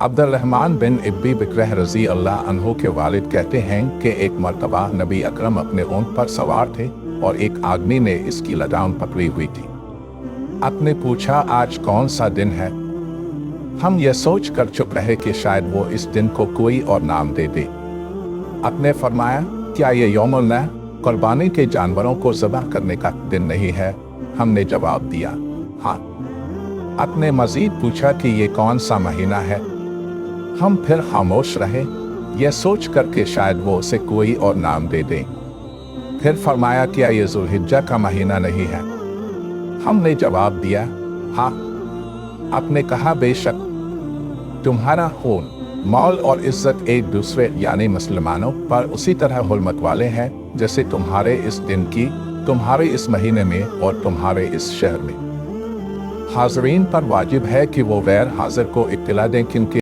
Abdurrahman बिन इब्बी बकरह रज़ी अल्लाह अन्हु के वालिद कहते हैं कि एक मर्तबा नबी अकरम अपने ऊंट पर सवार थे और एक आदमी ने इसकी लगाम पकड़ी हुई थी। आपने पूछा, आज कौन सा दिन है? हम यह सोच कर चुप रहे कि शायद वो इस दिन को कोई और नाम दे दे। आपने फरमाया, क्या ये यौमुल नहर, कुर्बानी के जानवरों को ज़बह करने का दिन नहीं है? हमने जवाब दिया, हाँ। आपने मजीद पूछा कि ये कौन सा महीना है? हम फिर खामोश रहे, यह सोच कर कि शायद वो उसे कोई और नाम दे दें। फिर फरमाया, क्या ये ज़ुल्हिज्जा का महीना नहीं है? हमने जवाब दिया, हाँ। आपने कहा, बेशक तुम्हारा खून, माल और इज्जत एक दूसरे यानी मुसलमानों पर उसी तरह हुर्मत वाले हैं जैसे तुम्हारे इस दिन की, तुम्हारे इस महीने में और तुम्हारे इस शहर में। हाज़रीन पर वाजिब है कि वो गैर हाजिर को इत्तला दें, क्योंकि